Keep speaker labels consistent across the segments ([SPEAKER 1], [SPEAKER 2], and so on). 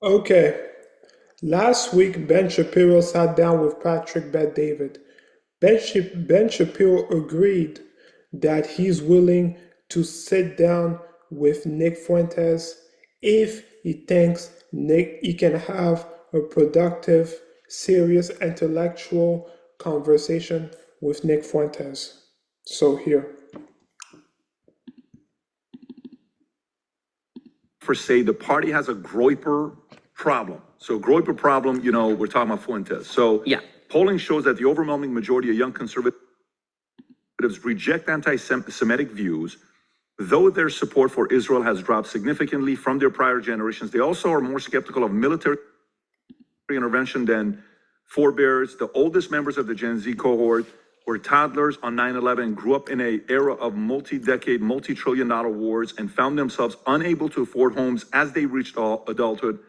[SPEAKER 1] Okay. Last week, Ben Shapiro sat down with Patrick Bet-David. Ben Shapiro agreed that he's willing to sit down with Nick Fuentes if he thinks he can have a productive, serious, intellectual conversation with Nick Fuentes. So here.
[SPEAKER 2] For say the party has a Groyper problem. So Groyper problem, we're talking about Fuentes. So
[SPEAKER 3] yeah,
[SPEAKER 2] polling shows that the overwhelming majority of young conservatives reject anti-Semitic views, though their support for Israel has dropped significantly from their prior generations. They also are more skeptical of military intervention than forebears. The oldest members of the Gen Z cohort were toddlers on 9/11, grew up in an era of multi-decade, multi-trillion-dollar wars, and found themselves unable to afford homes as they reached adulthood.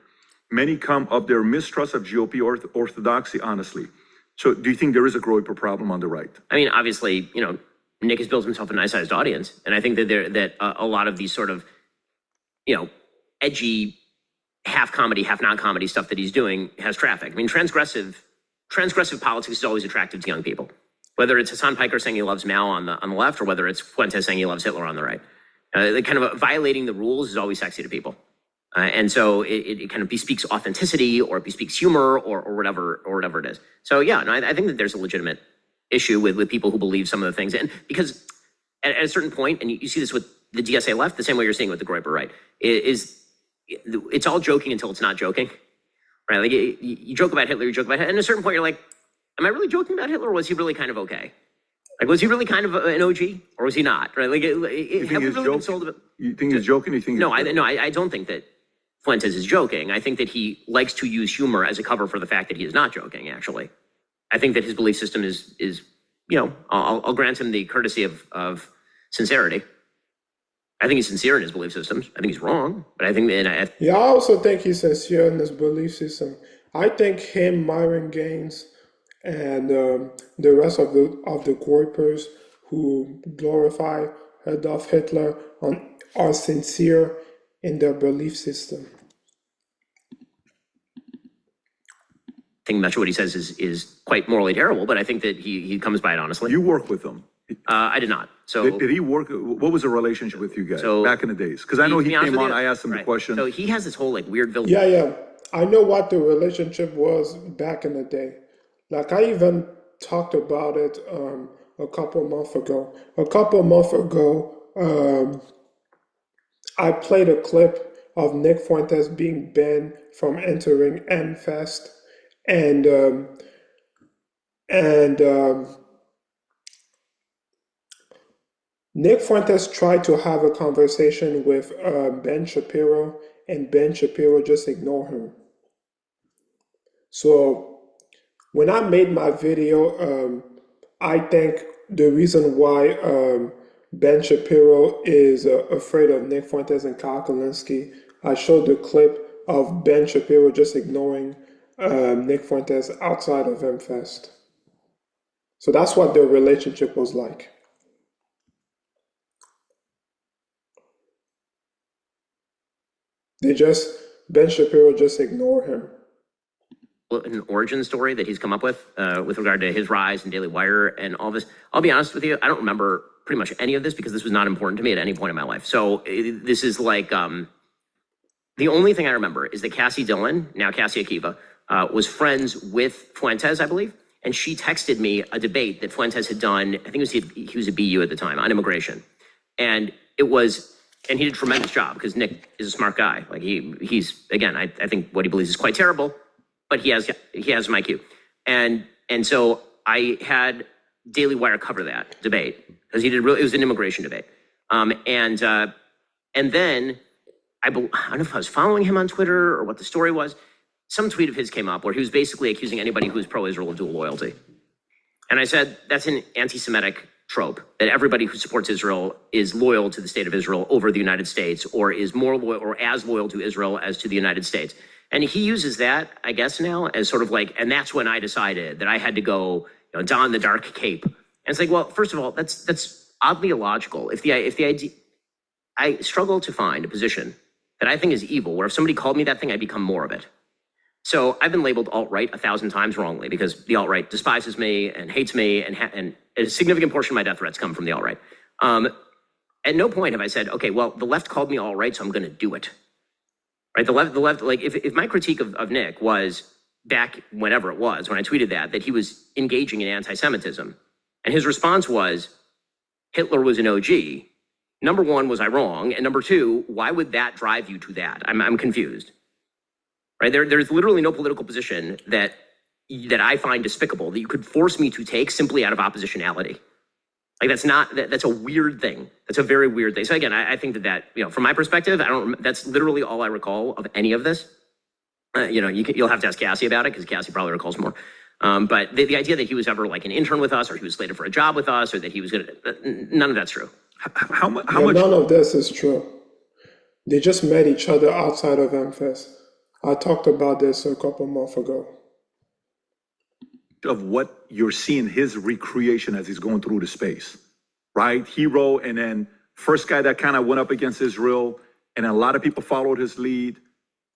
[SPEAKER 2] Many come of their mistrust of GOP orthodoxy, honestly. So do you think there is a Groyper problem on the right?
[SPEAKER 3] I mean, obviously, Nick has built himself a nice-sized audience, and I think that a lot of these sort of, edgy, half comedy, half non-comedy stuff that he's doing has traffic. I mean, transgressive politics is always attractive to young people. Whether it's Hassan Piker saying he loves Mao on the left, or whether it's Fuentes saying he loves Hitler on the right, kind of violating the rules is always sexy to people, and so it kind of bespeaks authenticity, or it bespeaks humor, or whatever it is. So yeah, no, I think that there's a legitimate issue with people who believe some of the things, and because at a certain point, and you see this with the DSA left, the same way you're seeing with the Groyper right, it's all joking until it's not joking, right? Like you joke about Hitler, and at a certain point you're like, am I really joking about Hitler, or was he really kind of okay? Like, was he really kind of an OG, or was he not? Right? Like, have we really been sold a bit?
[SPEAKER 2] You think he's joking? Or you think
[SPEAKER 3] I don't think that Fuentes is joking. I think that he likes to use humor as a cover for the fact that he is not joking. Actually, I think that his belief system is I'll grant him the courtesy of sincerity. I think he's sincere in his belief systems. I think he's wrong, but I think that
[SPEAKER 1] I also think he's sincere in his belief system. I think him, Myron Gaines, and the rest of the Groypers who glorify Adolf Hitler are sincere in their belief system.
[SPEAKER 3] I think much of what he says is quite morally terrible, but I think that he comes by it honestly.
[SPEAKER 2] You work with him.
[SPEAKER 3] I did not. So
[SPEAKER 2] did he work? What was the relationship with you guys back in the days? Because I know he came on. I asked him the question.
[SPEAKER 3] So he has this whole weird villain.
[SPEAKER 1] Yeah. I know what the relationship was back in the day. Like, I even talked about it a couple months ago. I played a clip of Nick Fuentes being banned from entering AMFEST, and Nick Fuentes tried to have a conversation with Ben Shapiro, and Ben Shapiro just ignored him. So when I made my video, I think the reason why Ben Shapiro is afraid of Nick Fuentes and Kyle Kulinski, I showed the clip of Ben Shapiro just ignoring Nick Fuentes outside of AMFEST. So that's what their relationship was like. Ben Shapiro just ignored him.
[SPEAKER 3] An origin story that he's come up with regard to his rise and Daily Wire and all this. I'll be honest with you, I don't remember pretty much any of this because this was not important to me at any point in my life. So this is like, the only thing I remember is that Cassie Dillon, now Cassie Akiva, was friends with Fuentes, I believe. And she texted me a debate that Fuentes had done, I think he was a BU at the time, on immigration. And he did a tremendous job because Nick is a smart guy. Like he's again, I think what he believes is quite terrible, but he has some IQ. And so I had Daily Wire cover that debate because it was an immigration debate. And then I don't know if I was following him on Twitter or what the story was. Some tweet of his came up where he was basically accusing anybody who was pro-Israel of dual loyalty. And I said, that's an anti-Semitic trope, that everybody who supports Israel is loyal to the state of Israel over the United States, or is more loyal or as loyal to Israel as to the United States. And he uses that, I guess now, as sort of like, and that's when I decided that I had to go, don the dark cape. And it's like, well, first of all, that's oddly illogical. If the idea, I struggle to find a position that I think is evil, where if somebody called me that thing, I'd become more of it. So I've been labeled alt-right 1,000 times wrongly because the alt-right despises me and hates me, and a significant portion of my death threats come from the alt-right. At no point have I said, okay, well, the left called me alt-right, so I'm going to do it. Right? The left, like if my critique of Nick was back whenever it was, when I tweeted that he was engaging in anti-Semitism, and his response was, Hitler was an OG. Number one, was I wrong? And number two, why would that drive you to that? I'm confused. Right? There's literally no political position that I find despicable that you could force me to take simply out of oppositionality. Like that's a weird thing. That's a very weird thing. So again, I think that from my perspective, that's literally all I recall of any of this. You'll have to ask Cassie about it because Cassie probably recalls more. But the idea that he was ever like an intern with us, or he was slated for a job with us, or that he was none of that's true.
[SPEAKER 2] How much?
[SPEAKER 1] None of this is true. They just met each other outside of AMFEST. I talked about this a couple months ago.
[SPEAKER 2] Of what you're seeing his recreation as he's going through the space, right? Hero, and then first guy that kind of went up against Israel, and a lot of people followed his lead.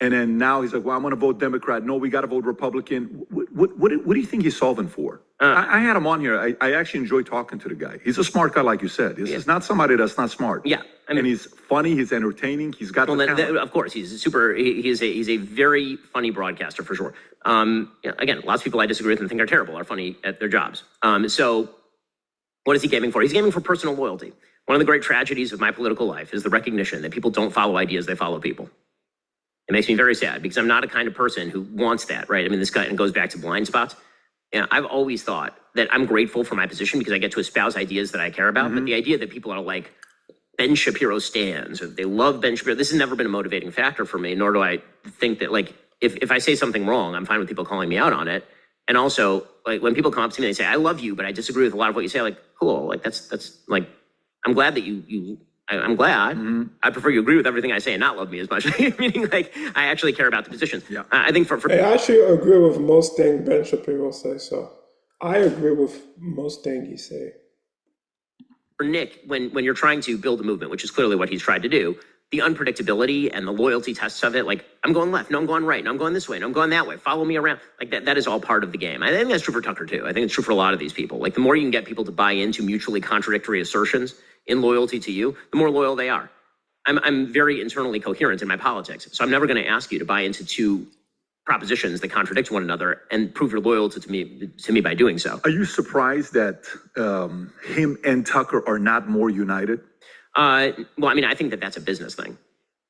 [SPEAKER 2] And then now he's like, well, I'm going to vote Democrat. No, we got to vote Republican. What do you think he's solving for? I had him on here. I actually enjoy talking to the guy. He's a smart guy, like you said. This is not somebody that's not smart.
[SPEAKER 3] Yeah.
[SPEAKER 2] And he's funny. He's entertaining. He's got
[SPEAKER 3] of course, he's a very funny broadcaster for sure. Again, lots of people I disagree with and think are terrible are funny at their jobs. So what is he gaming for? He's gaming for personal loyalty. One of the great tragedies of my political life is the recognition that people don't follow ideas, they follow people. It makes me very sad because I'm not a kind of person who wants that, right? I mean, this guy, and goes back to blind spots. I've always thought that I'm grateful for my position because I get to espouse ideas that I care about. But the idea that people are like Ben Shapiro stands, or they love Ben Shapiro, this has never been a motivating factor for me, nor do I think that, like, if I say something wrong, I'm fine with people calling me out on it. And also, like, when people come up to me and they say, I love you, but I disagree with a lot of what you say, I'm like, cool, like, that's like, I'm glad that I'm glad. I prefer you agree with everything I say and not love me as much. Meaning, like, I actually care about the positions. Yeah. I think for
[SPEAKER 1] I actually agree with most things Ben Shapiro says. So I agree with most things he say.
[SPEAKER 3] For Nick, when you're trying to build a movement, which is clearly what he's tried to do, the unpredictability and the loyalty tests of it, like, I'm going left, no, I'm going right, no, I'm going this way, no, I'm going that way, follow me around. Like, that is all part of the game. I think that's true for Tucker too. I think it's true for a lot of these people. Like, the more you can get people to buy into mutually contradictory assertions in loyalty to you, the more loyal they are. I'm very internally coherent in my politics, so I'm never going to ask you to buy into two propositions that contradict one another and prove your loyalty to me by doing so.
[SPEAKER 2] Are you surprised that him and Tucker are not more united?
[SPEAKER 3] Well, I mean, I think that that's a business thing.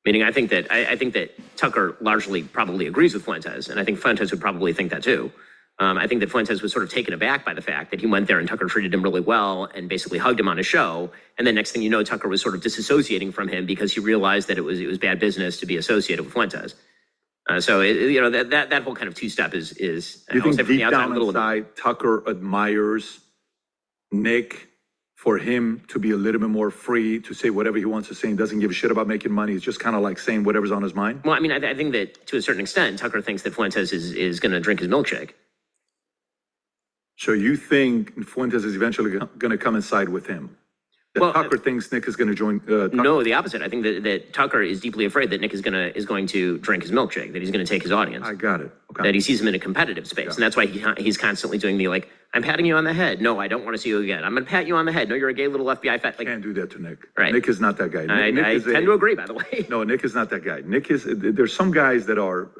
[SPEAKER 3] Meaning, I think that Tucker largely probably agrees with Fuentes, and I think Fuentes would probably think that too. I think that Fuentes was sort of taken aback by the fact that he went there and Tucker treated him really well and basically hugged him on his show. And then next thing you know, Tucker was sort of disassociating from him because he realized that it was bad business to be associated with Fuentes. So that whole kind of two-step is.
[SPEAKER 2] You think deep down inside, Tucker admires Nick for him to be a little bit more free to say whatever he wants to say and doesn't give a shit about making money? He's just kind of like saying whatever's on his mind.
[SPEAKER 3] Well, I mean, I think that to a certain extent, Tucker thinks that Fuentes is going to drink his milkshake.
[SPEAKER 2] So you think Fuentes is eventually going to come and side with him? That Tucker thinks Nick is going to join?
[SPEAKER 3] No, the opposite. I think that Tucker is deeply afraid that Nick is going to drink his milkshake, that he's going to take his audience.
[SPEAKER 2] I got it. Okay.
[SPEAKER 3] That he sees him in a competitive space, and that's why he's constantly doing the, like, I'm patting you on the head. No, I don't want to see you again. I'm going to pat you on the head. No, you're a gay little FBI fat. Like,
[SPEAKER 2] can't do that to Nick.
[SPEAKER 3] Right.
[SPEAKER 2] Nick is not that guy.
[SPEAKER 3] I tend to agree, by the way.
[SPEAKER 2] No, Nick is not that guy. Nick is. There's some guys that are.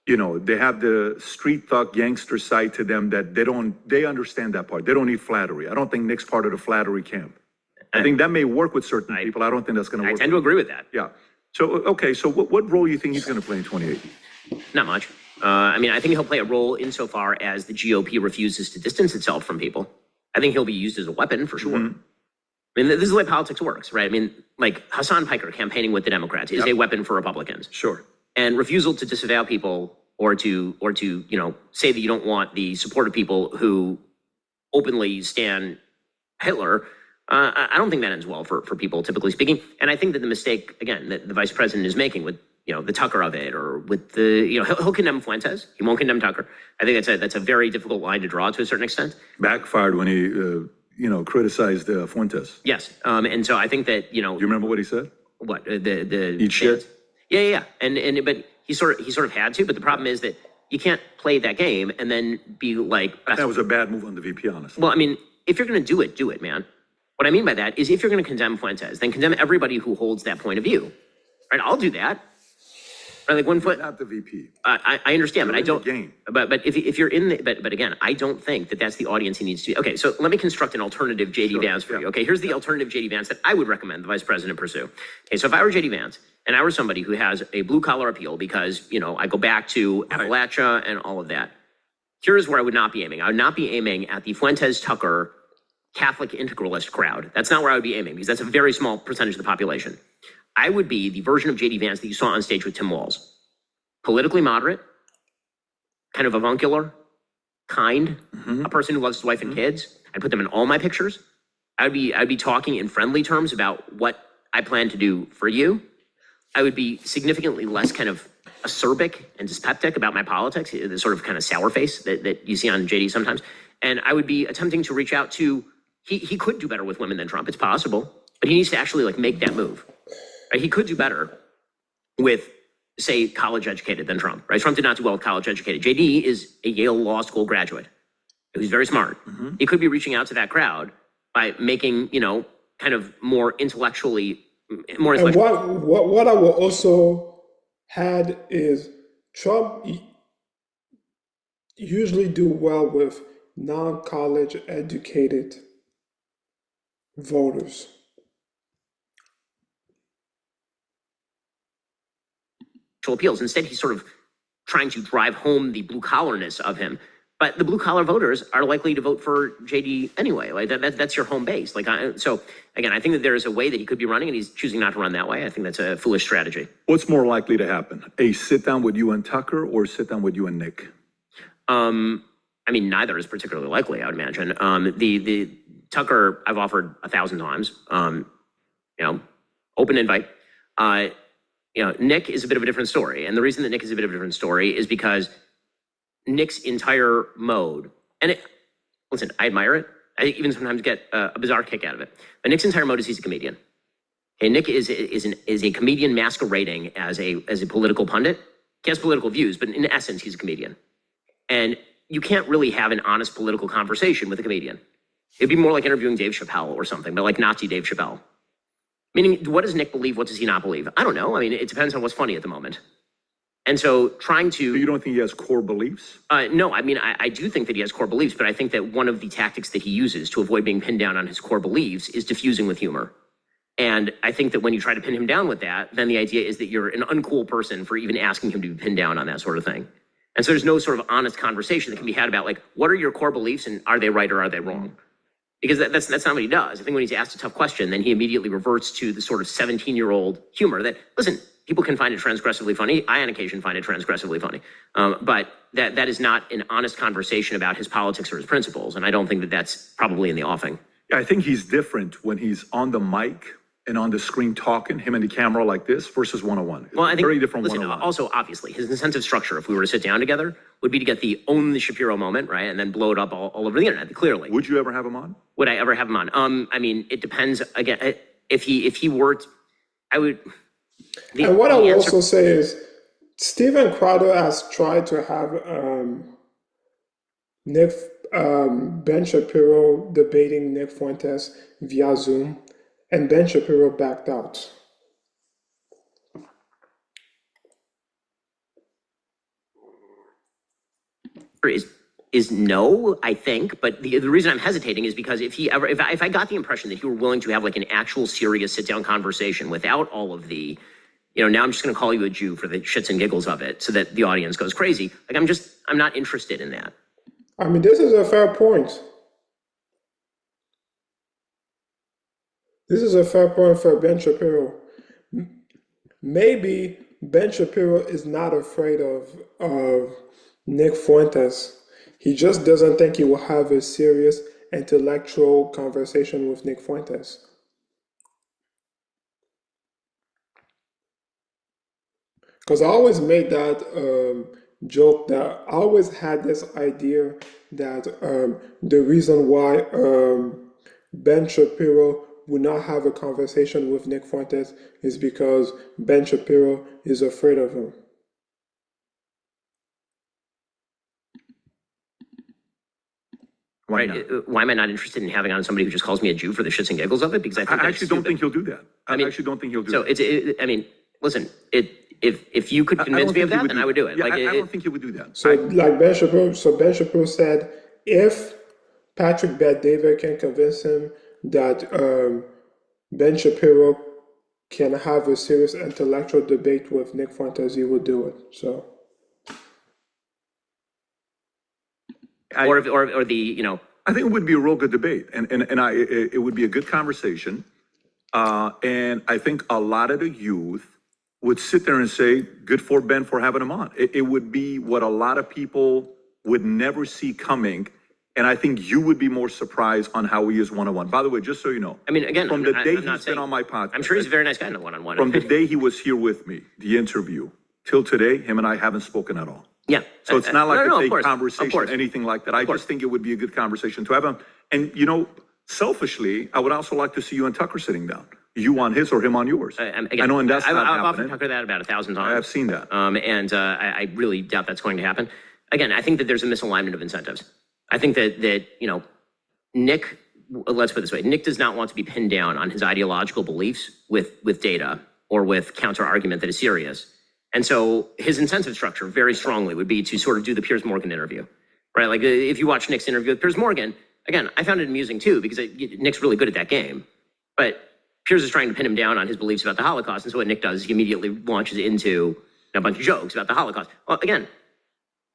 [SPEAKER 2] They have the street thug gangster side to them that they understand that part. They don't need flattery. I don't think Nick's part of the flattery camp. I think that may work with certain people. I don't think that's going to work.
[SPEAKER 3] I tend to agree with that.
[SPEAKER 2] Yeah. So, okay. So what role do you think he's going to play in 2018?
[SPEAKER 3] Not much. I mean, I think he'll play a role insofar as the GOP refuses to distance itself from people. I think he'll be used as a weapon for sure. I mean, this is the way politics works, right? I mean, like Hassan Piker campaigning with the Democrats is a weapon for Republicans.
[SPEAKER 2] Sure.
[SPEAKER 3] And refusal to disavow people or to say that you don't want the support of people who openly stand Hitler, I don't think that ends well for people, typically speaking. And I think that the mistake, again, that the vice president is making with, the Tucker of it, or with the, he'll condemn Fuentes. He won't condemn Tucker. I think that's a very difficult line to draw to a certain extent.
[SPEAKER 2] Backfired when he, criticized Fuentes.
[SPEAKER 3] Yes. And so I think that,
[SPEAKER 2] You remember what he said?
[SPEAKER 3] What?
[SPEAKER 2] Eat shit?
[SPEAKER 3] Yeah. And but he sort of had to. But the problem is that you can't play that game and then be like.
[SPEAKER 2] That was a bad move on the VP, honestly.
[SPEAKER 3] Well, I mean, if you're going to do it, man. What I mean by that is if you're going to condemn Fuentes, then condemn everybody who holds that point of view. Right? I'll do that. Right? Like 1 foot.
[SPEAKER 2] Not the VP.
[SPEAKER 3] I understand, but I don't.
[SPEAKER 2] Game.
[SPEAKER 3] But if you're in the but again, I don't think that that's the audience he needs to. Okay, so let me construct an alternative JD Vance for you. Okay, here's the alternative JD Vance that I would recommend the vice president pursue. Okay, so if I were JD Vance and I were somebody who has a blue collar appeal because I go back to Appalachia and all of that, here's where I would not be aiming. I would not be aiming at the Fuentes Tucker Catholic integralist crowd. That's not where I would be aiming because that's a very small percentage of the population. I would be the version of JD Vance that you saw on stage with Tim Walz. Politically moderate, kind of avuncular, kind, a person who loves his wife and kids. I'd put them in all my pictures. I'd be talking in friendly terms about what I plan to do for you. I would be significantly less kind of acerbic and dyspeptic about my politics, the sort of kind of sour face that you see on JD sometimes. And I would be attempting to reach out to, he could do better with women than Trump. It's possible, but he needs to actually like make that move. Right? He could do better with, say, college educated than Trump. Right? Trump did not do well with college educated. JD is a Yale Law School graduate. He's very smart. He could be reaching out to that crowd by making, kind of more intellectually.
[SPEAKER 1] And what I will also add is Trump usually do well with non-college educated voters.
[SPEAKER 3] Appeals. Instead, he's sort of trying to drive home the blue collarness of him. But the blue collar voters are likely to vote for JD anyway. Like that's your home base. So again, I think that there is a way that he could be running, and he's choosing not to run that way. I think that's a foolish strategy.
[SPEAKER 2] What's more likely to happen? A sit down with you and Tucker, or sit down with you and Nick?
[SPEAKER 3] I mean, neither is particularly likely, I would imagine. The Tucker, I've offered 1,000 times. Open invite. Nick is a bit of a different story, and the reason that Nick is a bit of a different story is because Nick's entire mode, and listen, I admire it. I even sometimes get a bizarre kick out of it. But Nick's entire mode is he's a comedian. And Nick is a comedian masquerading as a political pundit. He has political views, but in essence, he's a comedian. And you can't really have an honest political conversation with a comedian. It'd be more like interviewing Dave Chappelle or something, but like Nazi Dave Chappelle. Meaning, what does Nick believe? What does he not believe? I don't know. I mean, it depends on what's funny at the moment. And so trying to...
[SPEAKER 2] So you don't think he has core beliefs?
[SPEAKER 3] No, I mean, I do think that he has core beliefs, but I think that one of the tactics that he uses to avoid being pinned down on his core beliefs is diffusing with humor. And I think that when you try to pin him down with that, then the idea is that you're an uncool person for even asking him to be pinned down on that sort of thing. And so there's no sort of honest conversation that can be had about, like, what are your core beliefs and are they right or are they wrong? Because that's not what he does. I think when he's asked a tough question, then he immediately reverts to the sort of 17-year-old humor that, listen, people can find it transgressively funny. I, on occasion, find it transgressively funny. But that is not an honest conversation about his politics or his principles. And I don't think that that's probably in the offing.
[SPEAKER 2] Yeah, I think he's different when he's on the mic and on the screen talking, him and the camera like this versus one-on-one.
[SPEAKER 3] Well, I think,
[SPEAKER 2] very different
[SPEAKER 3] listen,
[SPEAKER 2] one-on-one.
[SPEAKER 3] Also, obviously, his incentive structure, if we were to sit down together, would be to get the own the Shapiro moment, right? And then blow it up all over the internet, clearly.
[SPEAKER 2] Would you ever have him on?
[SPEAKER 3] Would I ever have him on? I mean, it depends. Again, if he were, I would.
[SPEAKER 1] And what I will also say is, Steven Crowder has tried to have Ben Shapiro debating Nick Fuentes via Zoom, and Ben Shapiro backed out.
[SPEAKER 3] Is no, I think, but the reason I'm hesitating is because if I got the impression that he were willing to have like an actual serious sit down conversation without all of the, now I'm just going to call you a Jew for the shits and giggles of it, so that the audience goes crazy. Like I'm not interested in that.
[SPEAKER 1] I mean, this is a fair point. This is a fair point for Ben Shapiro. Maybe Ben Shapiro is not afraid of Nick Fuentes. He just doesn't think he will have a serious intellectual conversation with Nick Fuentes. Because I always made that joke that I always had this idea that the reason why Ben Shapiro would not have a conversation with Nick Fuentes is because Ben Shapiro is afraid of him.
[SPEAKER 2] Why
[SPEAKER 3] Right?
[SPEAKER 2] not?
[SPEAKER 3] Why am I not interested in having on somebody who just calls me a Jew for the shits and giggles of it? Because I think
[SPEAKER 2] I actually don't think he'll do that. I actually don't think he'll do
[SPEAKER 3] so.
[SPEAKER 2] that.
[SPEAKER 3] I mean, listen. If you could convince me of that, then I would do it.
[SPEAKER 2] Yeah,
[SPEAKER 3] Like,
[SPEAKER 2] I don't think he would do that.
[SPEAKER 1] So like Ben Shapiro said, if Patrick Bet-David can convince him that Ben Shapiro can have a serious intellectual debate with Nick Fuentes, he would do it. So.
[SPEAKER 3] or the
[SPEAKER 2] I think it would be a real good debate, and it would be a good conversation. And I think a lot of the youth would sit there and say, "Good for Ben for having him on." It would be what a lot of people would never see coming, and I think you would be more surprised on how he is one-on-one. By the way, just so you know,
[SPEAKER 3] I mean, again,
[SPEAKER 2] from the day
[SPEAKER 3] I'm not
[SPEAKER 2] he's been
[SPEAKER 3] saying-
[SPEAKER 2] on my podcast,
[SPEAKER 3] I'm sure he's a very nice guy in the one-on-one.
[SPEAKER 2] from the day he was here with me, the interview till today, him and I haven't spoken at all.
[SPEAKER 3] Yeah.
[SPEAKER 2] So it's not like
[SPEAKER 3] no,
[SPEAKER 2] a
[SPEAKER 3] of
[SPEAKER 2] fake
[SPEAKER 3] course,
[SPEAKER 2] conversation,
[SPEAKER 3] of course.
[SPEAKER 2] anything like that. I just think it would be a good conversation to have him. And, you know, selfishly, I would also like to see you and Tucker sitting down. You on his or him on yours.
[SPEAKER 3] Again,
[SPEAKER 2] I know, and that's
[SPEAKER 3] I've
[SPEAKER 2] not
[SPEAKER 3] offered
[SPEAKER 2] happening.
[SPEAKER 3] Tucker that about 1,000 times.
[SPEAKER 2] I've seen that.
[SPEAKER 3] And I really doubt that's going to happen. Again, I think that there's a misalignment of incentives. I think that Nick, let's put it this way, Nick does not want to be pinned down on his ideological beliefs with data or with counter argument that is serious. And so his incentive structure very strongly would be to sort of do the Piers Morgan interview, right? Like if you watch Nick's interview with Piers Morgan, again, I found it amusing too, because Nick's really good at that game, but Piers is trying to pin him down on his beliefs about the Holocaust. And so what Nick does is he immediately launches into a bunch of jokes about the Holocaust. Well, again,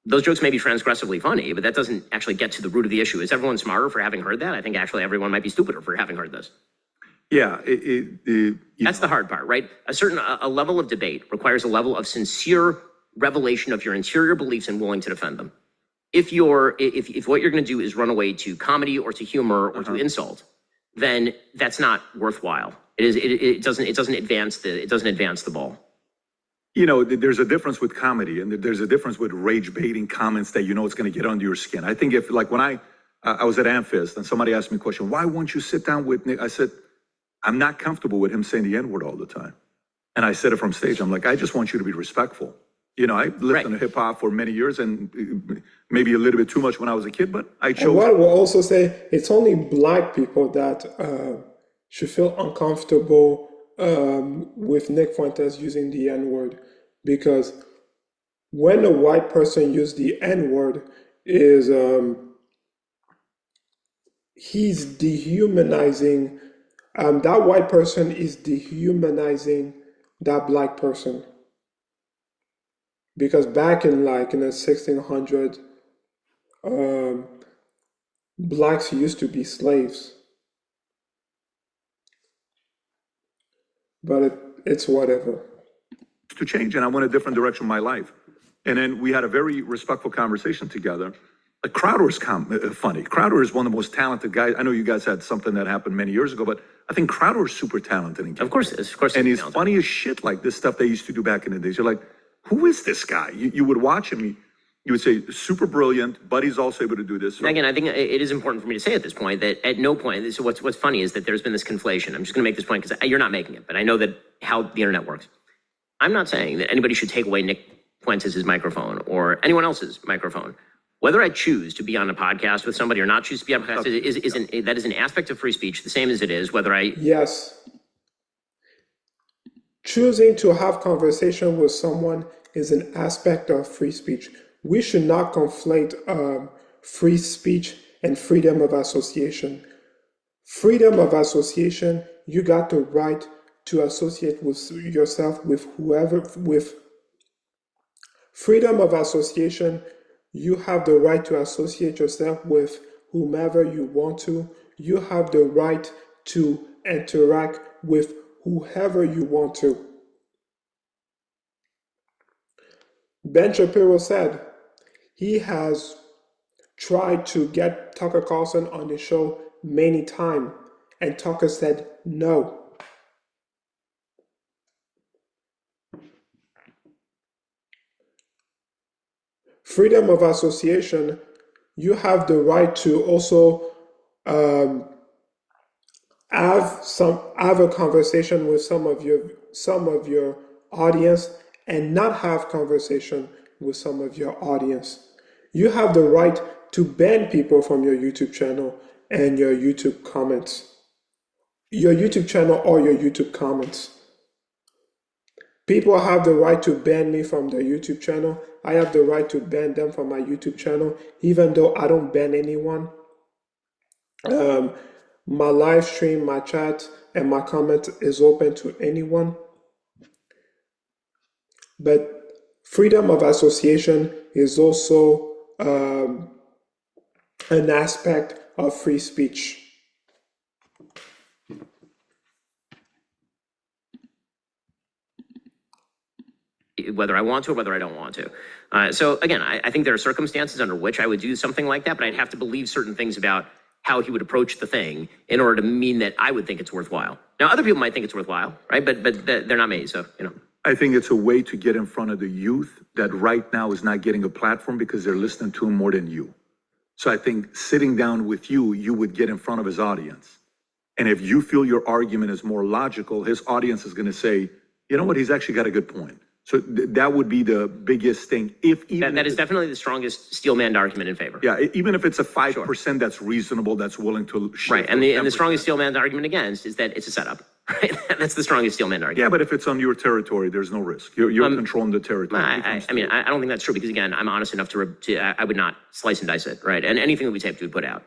[SPEAKER 3] those jokes may be transgressively funny, but that doesn't actually get to the root of the issue. Is everyone smarter for having heard that? I think actually everyone might be stupider for having heard this.
[SPEAKER 2] Yeah.
[SPEAKER 3] That's the hard part, right? A level of debate requires a level of sincere revelation of your interior beliefs and willing to defend them. If what you're going to do is run away to comedy or to humor or to insult, then that's not worthwhile. It doesn't advance the ball.
[SPEAKER 2] You know, there's a difference with comedy, and there's a difference with rage baiting comments that you know it's going to get under your skin. I think if, like, when I was at AMFEST and somebody asked me a question, why won't you sit down with Nick? I said, I'm not comfortable with him saying the N-word all the time. And I said it from stage. I'm like, I just want you to be respectful. You know, I listened to hip hop for many years, and maybe a little bit too much when I was a kid, but I chose.
[SPEAKER 1] And what I will also say, it's only Black people that should feel uncomfortable with Nick Fuentes using the N-word, because when a white person uses the N-word, he's dehumanizing. That white person is dehumanizing that Black person. Because back in the 1600s, Blacks used to be slaves. But it's whatever.
[SPEAKER 2] To change, and I went a different direction in my life. And then we had a very respectful conversation together. Crowder's funny. Crowder is one of the most talented guys. I know you guys had something that happened many years ago, but I think Crowder is super talented.
[SPEAKER 3] Of course.
[SPEAKER 2] And he's funny as shit, like this stuff they used to do back in the days. You're like, who is this guy? You would watch him, you would say, super brilliant, but he's also able to do this. So.
[SPEAKER 3] Again, I think it is important for me to say at this point that at no point, so what's funny is that there's been this conflation. I'm just going to make this point because you're not making it, but I know that how the internet works. I'm not saying that anybody should take away Nick Fuentes' microphone or anyone else's microphone. Whether I choose to be on a podcast with somebody or not choose to be on a podcast that is an aspect of free speech, the same as it is whether I...
[SPEAKER 1] Yes. Choosing to have conversation with someone is an aspect of free speech. We should not conflate free speech and freedom of association. Freedom of association, you got the right to associate with yourself with whoever, with freedom of association, you have the right to associate yourself with whomever you want to. You have the right to interact with whoever you want to. Ben Shapiro said he has tried to get Tucker Carlson on the show many times, and Tucker said no. Freedom of association, you have the right to also have a conversation with some of your audience and not have conversation with some of your audience. You have the right to ban people from your YouTube channel and your YouTube comments. Your YouTube channel or your YouTube comments. People have the right to ban me from their YouTube channel. I have the right to ban them from my YouTube channel, even though I don't ban anyone. My live stream, my chat, and my comment is open to anyone. But freedom of association is also an aspect of free speech.
[SPEAKER 3] Whether I want to or whether I don't want to. So again, I think there are circumstances under which I would do something like that, but I'd have to believe certain things about how he would approach the thing in order to mean that I would think it's worthwhile. Now, other people might think it's worthwhile, right? But they're not me, so, you know.
[SPEAKER 2] I think it's a way to get in front of the youth that right now is not getting a platform because they're listening to him more than you. So I think sitting down with you, you would get in front of his audience. And if you feel your argument is more logical, his audience is going to say, you know what, he's actually got a good point. So that would be the biggest thing.
[SPEAKER 3] That is definitely the strongest steel-manned argument in favor.
[SPEAKER 2] Yeah, even if it's a 5% that's reasonable, that's willing to shift.
[SPEAKER 3] Right, and the strongest steel-manned argument against is that it's a setup. Right, that's the strongest steel-manned argument.
[SPEAKER 2] Yeah, but if it's on your territory, there's no risk. You're controlling the territory.
[SPEAKER 3] I mean, I don't think that's true because again, I'm honest enough to I would not slice and dice it, right? And anything that we taped, we would put out.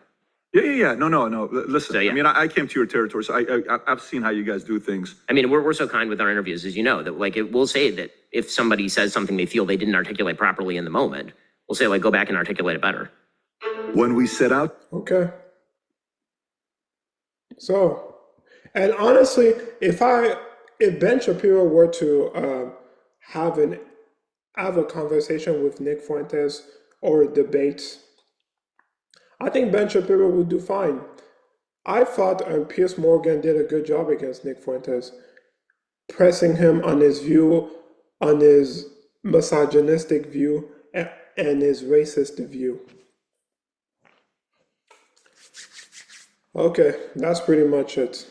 [SPEAKER 2] Yeah. No. Listen,
[SPEAKER 3] So, yeah.
[SPEAKER 2] I mean, I came to your territory, so I've seen how you guys do things.
[SPEAKER 3] I mean, we're so kind with our interviews, as you know, that like we'll say that if somebody says something they feel they didn't articulate properly in the moment, we'll say like, go back and articulate it better.
[SPEAKER 2] When we set out.
[SPEAKER 1] Okay. So, and honestly, if Ben Shapiro were to have a conversation with Nick Fuentes or a debate, I think Ben Shapiro would do fine. I thought Piers Morgan did a good job against Nick Fuentes, pressing him on his view, on his misogynistic view, and his racist view. Okay, that's pretty much it.